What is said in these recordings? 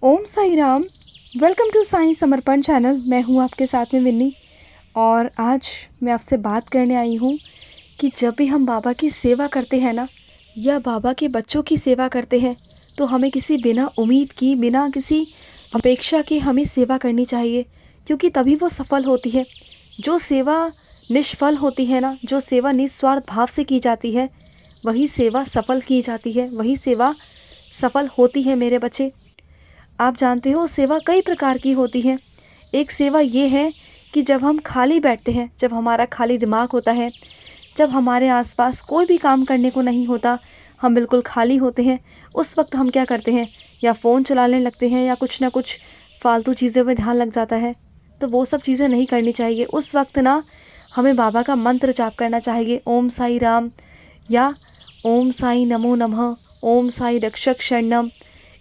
Om Sai Ram. Welcome to Sai Samarpan channel. मैं हूँ आपके साथ में विन्नी। और आज मैं आपसे बात करने आई हूँ कि जब भी हम बाबा की सेवा करते हैं ना, या बाबा के बच्चों की सेवा करते हैं, तो हमें किसी बिना उम्मीद की, बिना किसी अपेक्षा के हमें सेवा करनी चाहिए, क्योंकि तभी वो सफल होती है। जो सेवा निष्फल होती है ना, जो सेवा निस्वार्थ भाव से की जाती है, वही सेवा सफल की जाती है, वही सेवा सफल होती है मेरे बच्चे। आप जानते हो सेवा कई प्रकार की होती है। एक सेवा ये है कि जब हम खाली बैठते हैं, जब हमारा खाली दिमाग होता है, जब हमारे आसपास कोई भी काम करने को नहीं होता, हम बिल्कुल खाली होते हैं, उस वक्त हम क्या करते हैं, या फ़ोन चलाने लगते हैं या कुछ ना कुछ फालतू चीज़ों में ध्यान लग जाता है। तो वो सब चीज़ें नहीं करनी चाहिए। उस वक्त ना हमें बाबा का मंत्र जाप करना चाहिए, ओम साई राम या ओम साई नमो नमः, ओम साई रक्षक शरणम।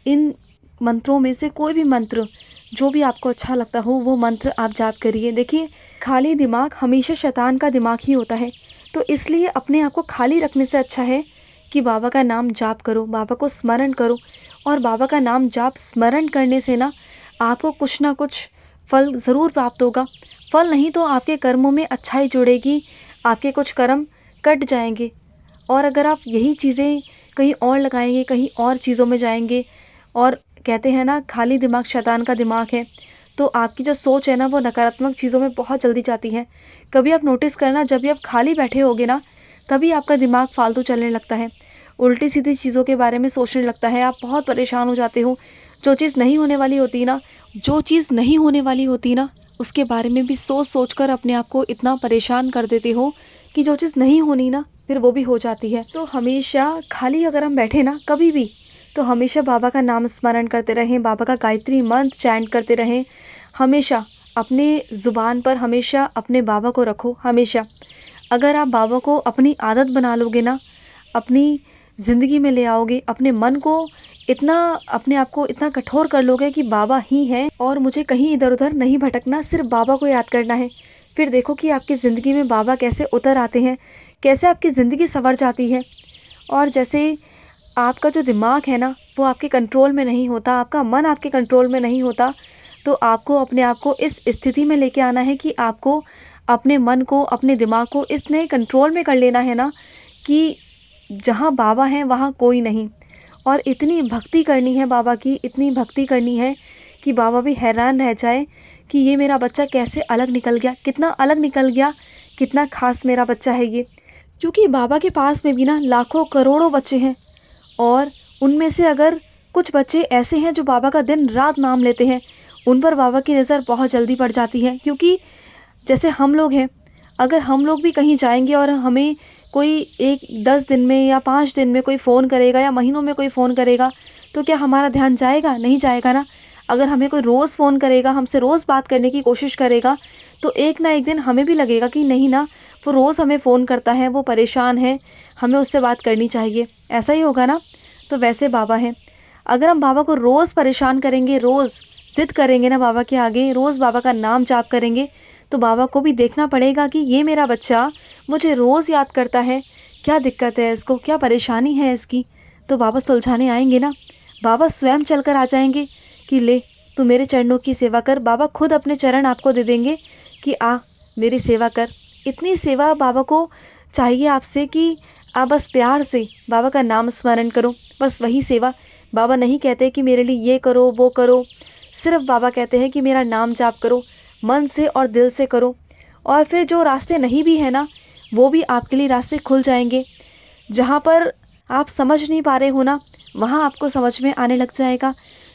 इन मंत्रों में से कोई भी मंत्र जो भी आपको अच्छा लगता हो, वो मंत्र आप जाप करिए। देखिए, खाली दिमाग हमेशा शैतान का दिमाग ही होता है। तो इसलिए अपने आप को खाली रखने से अच्छा है कि बाबा का नाम जाप करो, बाबा को स्मरण करो। और बाबा का नाम जाप स्मरण करने से ना आपको कुछ ना कुछ फल ज़रूर प्राप्त होगा। फल नहीं तो आपके कर्मों में अच्छाई जुड़ेगी, आपके कुछ कर्म कट जाएंगे। और अगर आप यही चीज़ें कहीं और लगाएंगे, कहीं और चीज़ों में जाएंगे, और कहते हैं ना खाली दिमाग शैतान का दिमाग है, तो आपकी जो सोच है ना वो नकारात्मक चीज़ों में बहुत जल्दी जाती है। कभी आप नोटिस करना, जब भी आप खाली बैठे होगे ना, तभी आपका दिमाग फालतू चलने लगता है, उल्टी सीधी चीज़ों के बारे में सोचने लगता है, आप बहुत परेशान हो जाते हो। जो चीज़ नहीं होने वाली होती ना, जो चीज़ नहीं होने वाली होती ना, उसके बारे में भी सोच सोच कर अपने आप को इतना परेशान कर देते हो कि जो चीज़ नहीं होनी ना, फिर वो भी हो जाती है। तो हमेशा खाली अगर हम बैठे ना कभी भी, तो हमेशा बाबा का नाम स्मरण करते रहें, बाबा का गायत्री मंत्र चैंट करते रहें। हमेशा अपने ज़ुबान पर हमेशा अपने बाबा को रखो। हमेशा अगर आप बाबा को अपनी आदत बना लोगे ना, अपनी ज़िंदगी में ले आओगे, अपने मन को इतना, अपने आप को इतना कठोर कर लोगे कि बाबा ही हैं और मुझे कहीं इधर उधर नहीं भटकना, सिर्फ बाबा को याद करना है। फिर देखो कि आपकी ज़िंदगी में बाबा कैसे उतर आते हैं, कैसे आपकी ज़िंदगी संवर जाती है। और जैसे आपका जो दिमाग है ना वो आपके कंट्रोल में नहीं होता, आपका मन आपके कंट्रोल में नहीं होता, तो आपको अपने आप को इस स्थिति में लेके आना है कि आपको अपने मन को, अपने दिमाग को इतने कंट्रोल में कर लेना है ना कि जहाँ बाबा हैं वहाँ कोई नहीं। और इतनी भक्ति करनी है बाबा की, इतनी भक्ति करनी है कि बाबा भी हैरान रह जाए कि ये मेरा बच्चा कैसे अलग निकल गया, कितना अलग निकल गया, कितना खास मेरा बच्चा है ये। क्योंकि बाबा के पास में भी ना लाखों करोड़ों बच्चे हैं, और उनमें से अगर कुछ बच्चे ऐसे हैं जो बाबा का दिन रात नाम लेते हैं, उन पर बाबा की नज़र बहुत जल्दी पड़ जाती है। क्योंकि जैसे हम लोग हैं, अगर हम लोग भी कहीं जाएंगे और हमें कोई एक 10 दिन में या 5 दिन में कोई फ़ोन करेगा या महीनों में कोई फ़ोन करेगा, तो क्या हमारा ध्यान जाएगा? नहीं जाएगा ना। अगर हमें कोई रोज़ फ़ोन करेगा, हमसे रोज़ बात करने की कोशिश करेगा, तो एक ना एक दिन हमें भी लगेगा कि नहीं ना, वो रोज़ हमें फ़ोन करता है, वो परेशान है, हमें उससे बात करनी चाहिए। ऐसा ही होगा ना। तो वैसे बाबा हैं, अगर हम बाबा को रोज़ परेशान करेंगे, रोज़ ज़िद करेंगे ना बाबा के आगे, रोज़ बाबा का नाम जाप करेंगे, तो बाबा को भी देखना पड़ेगा कि ये मेरा बच्चा मुझे रोज़ याद करता है, क्या दिक्कत है इसको, क्या परेशानी है इसकी। तो बाबा सुलझाने आएंगे ना, बाबा स्वयं चल कर आ जाएंगे कि ले तू मेरे चरणों की सेवा कर। बाबा खुद अपने चरण आपको दे देंगे कि आ मेरी सेवा कर। इतनी सेवा बाबा को चाहिए आपसे कि आप बस प्यार से बाबा का नाम स्मरण करो, बस वही सेवा। बाबा नहीं कहते कि मेरे लिए ये करो वो करो, सिर्फ बाबा कहते हैं कि मेरा नाम जाप करो, मन से और दिल से करो। और फिर जो रास्ते नहीं भी है ना, वो भी आपके लिए रास्ते खुल जाएंगे। जहाँ पर आप समझ नहीं पा रहे हो ना, वहाँ आपको समझ में आने लग जाएगा।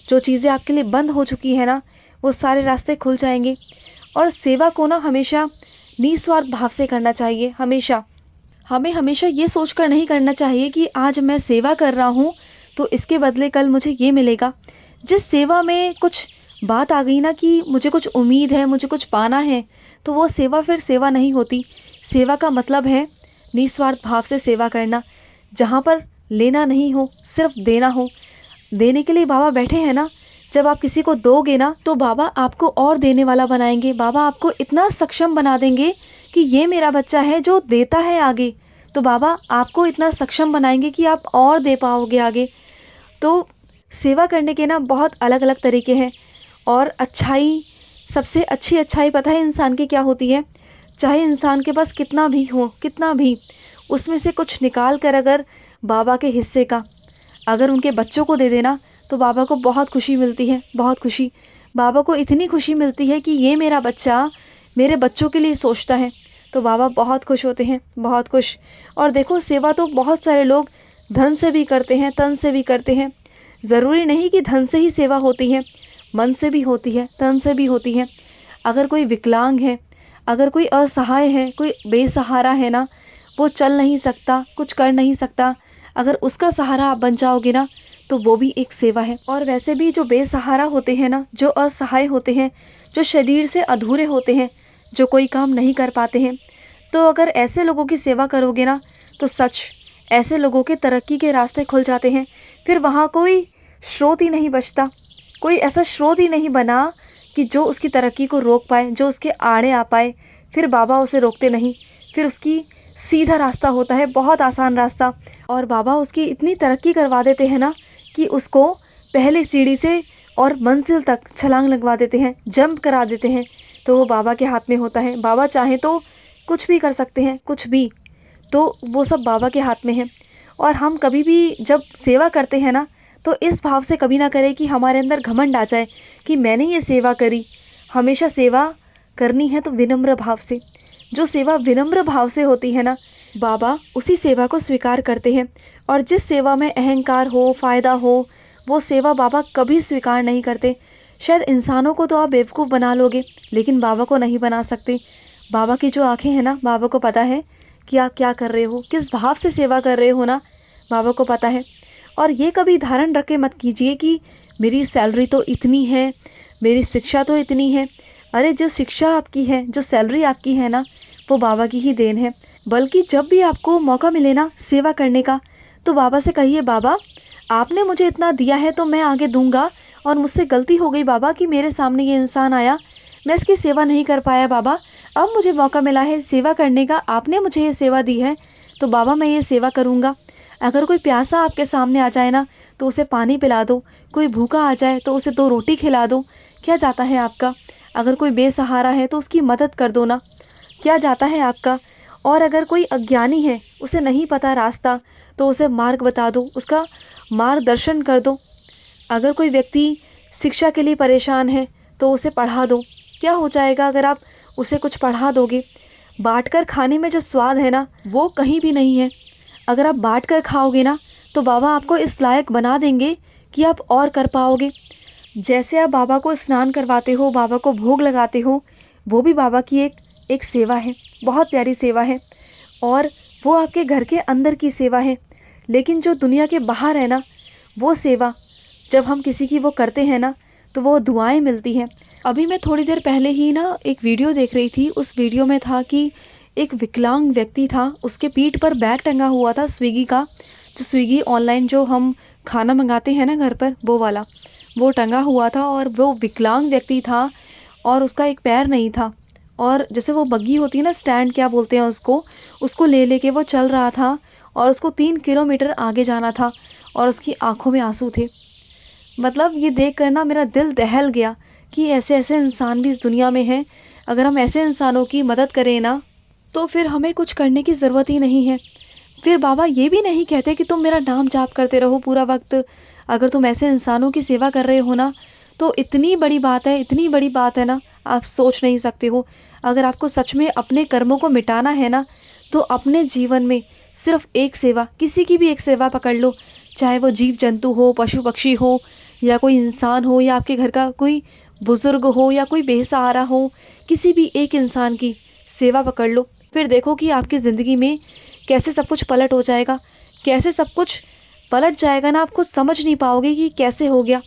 जो चीज़ें आपके लिए बंद हो चुकी है ना, वो सारे रास्ते खुल जाएंगे। और सेवा को ना हमेशा निस्वार्थ भाव से करना चाहिए। हमेशा हमें हमेशा ये सोचकर नहीं करना चाहिए कि आज मैं सेवा कर रहा हूँ तो इसके बदले कल मुझे ये मिलेगा। जिस सेवा में कुछ बात आ गई ना कि मुझे कुछ उम्मीद है, मुझे कुछ पाना है, तो वो सेवा फिर सेवा नहीं होती। सेवा का मतलब है निस्वार्थ भाव से सेवा करना, जहाँ पर लेना नहीं हो, सिर्फ देना हो। देने के लिए बाबा बैठे हैं ना। जब आप किसी को दोगे ना, तो बाबा आपको और देने वाला बनाएंगे। बाबा आपको इतना सक्षम बना देंगे कि ये मेरा बच्चा है जो देता है आगे, तो बाबा आपको इतना सक्षम बनाएंगे कि आप और दे पाओगे आगे। तो सेवा करने के ना बहुत अलग अलग तरीके हैं। और अच्छाई, सबसे अच्छी अच्छाई पता है इंसान की क्या होती है? चाहे इंसान के पास कितना भी हो, कितना भी, उसमें से कुछ निकाल कर अगर बाबा के हिस्से का अगर उनके बच्चों को दे देना, तो बाबा को बहुत खुशी मिलती है, बहुत खुशी। बाबा को इतनी खुशी मिलती है कि ये मेरा बच्चा मेरे बच्चों के लिए सोचता है, तो बाबा बहुत खुश होते हैं, बहुत खुश। और देखो, सेवा तो बहुत सारे लोग धन से भी करते हैं, तन से भी करते हैं। ज़रूरी नहीं कि धन से ही सेवा होती है, मन से भी होती है, तन से भी होती है। अगर कोई विकलांग है, अगर कोई असहाय है, कोई बेसहारा है ना, वो चल नहीं सकता, कुछ कर नहीं सकता, अगर उसका सहारा आप बन जाओगे ना, तो वो भी एक सेवा है। और वैसे भी जो बेसहारा होते हैं ना, जो असहाय होते हैं, जो शरीर से अधूरे होते हैं, जो कोई काम नहीं कर पाते हैं, तो अगर ऐसे लोगों की सेवा करोगे ना, तो सच ऐसे लोगों के तरक्की के रास्ते खुल जाते हैं। फिर वहाँ कोई स्रोत ही नहीं बचता, कोई ऐसा स्रोत ही नहीं बना कि जो उसकी तरक्की को रोक पाए, जो उसके आड़े आ पाए। फिर बाबा उसे रोकते नहीं, फिर उसकी सीधा रास्ता होता है, बहुत आसान रास्ता। और बाबा उसकी इतनी तरक्की करवा देते हैं ना कि उसको पहले सीढ़ी से और मंजिल तक छलांग लगवा देते हैं, जंप करा देते हैं। तो वो बाबा के हाथ में होता है। बाबा चाहे तो कुछ भी कर सकते हैं, कुछ भी, तो वो सब बाबा के हाथ में है। और हम कभी भी जब सेवा करते हैं ना, तो इस भाव से कभी ना करें कि हमारे अंदर घमंड आ जाए कि मैंने ये सेवा करी। हमेशा सेवा करनी है तो विनम्र भाव से। जो सेवा विनम्र भाव से होती है ना, बाबा उसी सेवा को स्वीकार करते हैं। और जिस सेवा में अहंकार हो, फ़ायदा हो, वो सेवा बाबा कभी स्वीकार नहीं करते। शायद इंसानों को तो आप बेवकूफ़ बना लोगे, लेकिन बाबा को नहीं बना सकते। बाबा की जो आंखें हैं ना, बाबा को पता है कि आप क्या कर रहे हो, किस भाव से सेवा कर रहे हो ना, बाबा को पता है। और ये कभी धारण रख के मत कीजिए कि मेरी सैलरी तो इतनी है, मेरी शिक्षा तो इतनी है। अरे जो शिक्षा आपकी है, जो सैलरी आपकी है ना, वो बाबा की ही देन है। बल्कि जब भी आपको मौका मिले ना सेवा करने का, तो बाबा से कहिए, बाबा आपने मुझे इतना दिया है तो मैं आगे दूंगा। और मुझसे गलती हो गई बाबा कि मेरे सामने ये इंसान आया, मैं इसकी सेवा नहीं कर पाया बाबा। अब मुझे मौका मिला है सेवा करने का, आपने मुझे ये सेवा दी है, तो बाबा मैं ये सेवा करूँगा। अगर कोई प्यासा आपके सामने आ जाए ना, तो उसे पानी पिला दो। कोई भूखा आ जाए तो उसे 2 रोटी खिला दो, क्या जाता है आपका? अगर कोई बेसहारा है तो उसकी मदद कर दो ना, क्या जाता है आपका? और अगर कोई अज्ञानी है, उसे नहीं पता रास्ता, तो उसे मार्ग बता दो, उसका मार्गदर्शन कर दो। अगर कोई व्यक्ति शिक्षा के लिए परेशान है, तो उसे पढ़ा दो। क्या हो जाएगा अगर आप उसे कुछ पढ़ा दोगे? बांटकर खाने में जो स्वाद है ना, वो कहीं भी नहीं है। अगर आप बांटकर खाओगे ना, तो बाबा आपको इस लायक बना देंगे कि आप और कर पाओगे। जैसे आप बाबा को स्नान करवाते हो, बाबा को भोग लगाते हो, वो भी बाबा की एक सेवा है, बहुत प्यारी सेवा है। और वो आपके घर के अंदर की सेवा है। लेकिन जो दुनिया के बाहर है ना, वो सेवा जब हम किसी की वो करते हैं ना, तो वो दुआएं मिलती हैं। अभी मैं थोड़ी देर पहले ही ना एक वीडियो देख रही थी। उस वीडियो में था कि एक विकलांग व्यक्ति था, उसके पीठ पर बैग टंगा हुआ था स्विगी का, जो स्विगी ऑनलाइन जो हम खाना मंगाते हैं ना घर पर, वो वाला, वो टंगा हुआ था। और वो विकलांग व्यक्ति था और उसका एक पैर नहीं था। और जैसे वो बग्गी होती है ना, स्टैंड क्या बोलते हैं उसको, उसको ले लेके वो चल रहा था। और उसको 3 किलोमीटर आगे जाना था और उसकी आंखों में आंसू थे। मतलब ये देख कर ना मेरा दिल दहल गया कि ऐसे ऐसे इंसान भी इस दुनिया में हैं। अगर हम ऐसे इंसानों की मदद करें ना, तो फिर हमें कुछ करने की ज़रूरत ही नहीं है। फिर बाबा ये भी नहीं कहते कि तुम मेरा नाम जाप करते रहो पूरा वक्त। अगर तुम ऐसे इंसानों की सेवा कर रहे हो ना, तो इतनी बड़ी बात है, इतनी बड़ी बात है ना, आप सोच नहीं सकते हो। अगर आपको सच में अपने कर्मों को मिटाना है ना, तो अपने जीवन में सिर्फ एक सेवा, किसी की भी एक सेवा पकड़ लो। चाहे वो जीव जंतु हो, पशु पक्षी हो, या कोई इंसान हो, या आपके घर का कोई बुज़ुर्ग हो, या कोई बेसहारा हो, किसी भी एक इंसान की सेवा पकड़ लो। फिर देखो कि आपकी ज़िंदगी में कैसे सब कुछ पलट हो जाएगा, कैसे सब कुछ पलट जाएगा ना, आप खुद समझ नहीं पाओगे कि कैसे हो गया।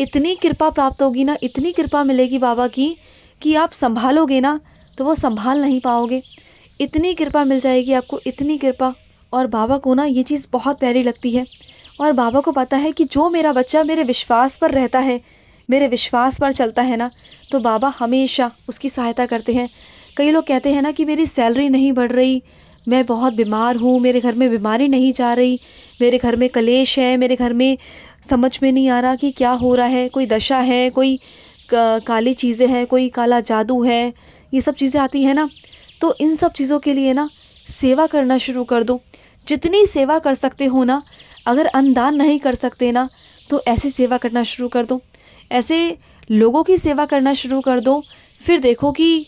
इतनी कृपा प्राप्त होगी ना, इतनी कृपा मिलेगी बाबा की कि आप संभालोगे ना, तो वो संभाल नहीं पाओगे। इतनी कृपा मिल जाएगी आपको, इतनी कृपा। और बाबा को ना ये चीज़ बहुत प्यारी लगती है। और बाबा को पता है कि जो मेरा बच्चा मेरे विश्वास पर रहता है, मेरे विश्वास पर चलता है ना, तो बाबा हमेशा उसकी सहायता करते हैं। कई लोग कहते हैं ना कि मेरी सैलरी नहीं बढ़ रही, मैं बहुत बीमार हूँ, मेरे घर में बीमारी नहीं जा रही, मेरे घर में कलेश है, मेरे घर में समझ में नहीं आ रहा कि क्या हो रहा है, कोई दशा है, कोई काली चीज़ें हैं, कोई काला जादू है, ये सब चीज़ें आती हैं ना, तो इन सब चीज़ों के लिए ना सेवा करना शुरू कर दो। जितनी सेवा कर सकते हो ना, अगर अन्नदान नहीं कर सकते ना, तो ऐसी सेवा करना शुरू कर दो, ऐसे लोगों की सेवा करना शुरू कर दो। फिर देखो कि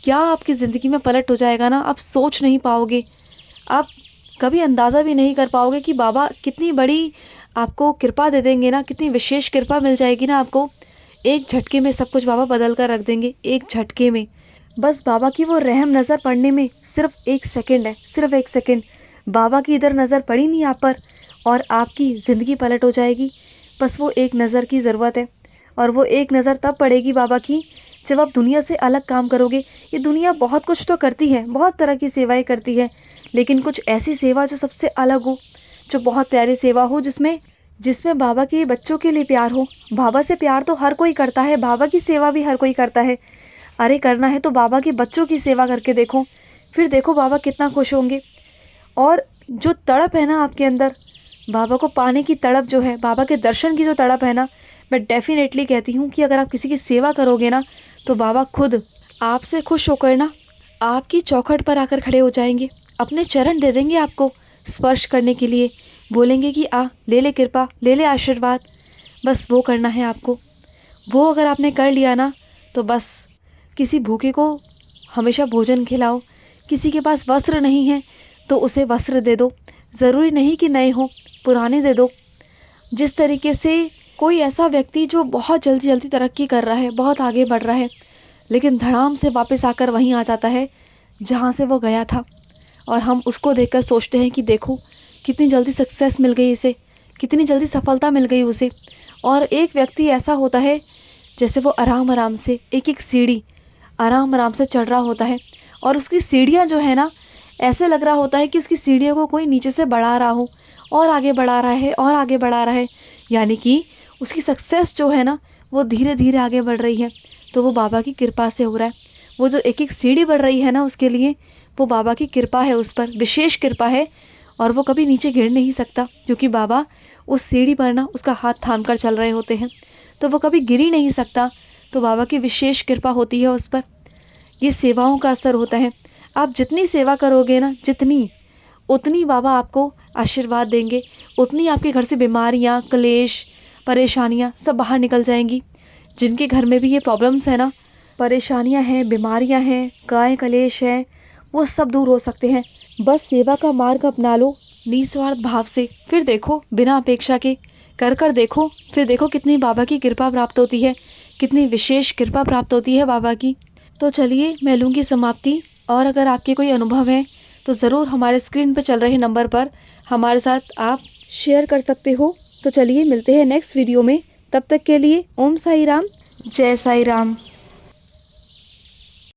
क्या आपकी ज़िंदगी में पलट हो जाएगा ना, आप सोच नहीं पाओगे, आप कभी अंदाज़ा भी नहीं कर पाओगे कि बाबा कितनी बड़ी आपको कृपा दे देंगे ना, कितनी विशेष कृपा मिल जाएगी ना आपको। एक झटके में सब कुछ बाबा बदल कर रख देंगे, एक झटके में। बस बाबा की वो रहम नज़र पड़ने में सिर्फ 1 सेकंड है, सिर्फ 1 सेकंड। बाबा की इधर नज़र पड़ी नहीं आप पर और आपकी ज़िंदगी पलट हो जाएगी। बस वो एक नज़र की ज़रूरत है, और वो एक नज़र तब पड़ेगी बाबा की जब आप दुनिया से अलग काम करोगे। ये दुनिया बहुत कुछ तो करती है, बहुत तरह की सेवाएं करती है, लेकिन कुछ ऐसी सेवा जो सबसे अलग हो, जो बहुत प्यारी सेवा हो, जिसमें जिसमें बाबा के बच्चों के लिए प्यार हो। बाबा से प्यार तो हर कोई करता है, बाबा की सेवा भी हर कोई करता है। अरे करना है तो बाबा के बच्चों की सेवा करके देखो, फिर देखो बाबा कितना खुश होंगे। और जो तड़प है ना आपके अंदर, बाबा को पाने की तड़प जो है, बाबा के दर्शन की जो तड़प है ना, मैं डेफिनेटली कहती हूँ कि अगर आप किसी की सेवा करोगे ना, तो बाबा खुद आपसे खुश होकर ना आपकी चौखट पर आकर खड़े हो जाएंगे, अपने चरण दे देंगे आपको स्पर्श करने के लिए, बोलेंगे कि आ ले ले कृपा, ले ले आशीर्वाद। बस वो करना है आपको। वो अगर आपने कर लिया ना, तो बस किसी भूखे को हमेशा भोजन खिलाओ, किसी के पास वस्त्र नहीं है तो उसे वस्त्र दे दो, ज़रूरी नहीं कि नए हो, पुराने दे दो। जिस तरीके से कोई ऐसा व्यक्ति जो बहुत जल्दी जल्दी तरक्की कर रहा है, बहुत आगे बढ़ रहा है, लेकिन धड़ाम से वापस आकर वहीं आ जाता है जहाँ से वो गया था, और हम उसको देखकर सोचते हैं कि देखो कितनी जल्दी सक्सेस मिल गई इसे, कितनी जल्दी सफलता मिल गई उसे। और एक व्यक्ति ऐसा होता है जैसे वो आराम आराम से एक एक सीढ़ी आराम आराम से चढ़ रहा होता है, और उसकी सीढ़ियाँ जो है ना, ऐसे लग रहा होता है कि उसकी सीढ़ियों को कोई नीचे से बढ़ा रहा हो, और आगे बढ़ा रहा है और आगे बढ़ा रहा है, यानी कि उसकी सक्सेस जो है ना, वो धीरे धीरे आगे बढ़ रही है। तो वो बाबा की कृपा से हो रहा है। वो जो एक एक सीढ़ी बढ़ रही है ना, उसके लिए वो बाबा की कृपा है, उस पर विशेष कृपा है, और वो कभी नीचे गिर नहीं सकता, क्योंकि बाबा उस सीढ़ी पर ना उसका हाथ थाम कर चल रहे होते हैं, तो वो कभी गिर ही नहीं सकता। तो बाबा की विशेष कृपा होती है उस पर। ये सेवाओं का असर होता है। आप जितनी सेवा करोगे ना, जितनी, उतनी बाबा आपको आशीर्वाद देंगे, उतनी आपके घर से बीमारियाँ, क्लेश, परेशानियाँ सब बाहर निकल जाएंगी। जिनके घर में भी ये प्रॉब्लम्स है ना, परेशानियाँ हैं, बीमारियाँ हैं, गाय कलेश है, वो सब दूर हो सकते हैं। बस सेवा का मार्ग अपना लो निस्वार्थ भाव से, फिर देखो बिना अपेक्षा के कर देखो, फिर देखो कितनी बाबा की कृपा प्राप्त होती है, कितनी विशेष कृपा प्राप्त होती है बाबा की। तो चलिए मैं लूँगी समाप्ति, और अगर आपके कोई अनुभव है तो ज़रूर हमारे स्क्रीन पर चल रहे नंबर पर हमारे साथ आप शेयर कर सकते हो। तो चलिए मिलते हैं नेक्स्ट वीडियो में, तब तक के लिए ओम साई राम, जय साई राम।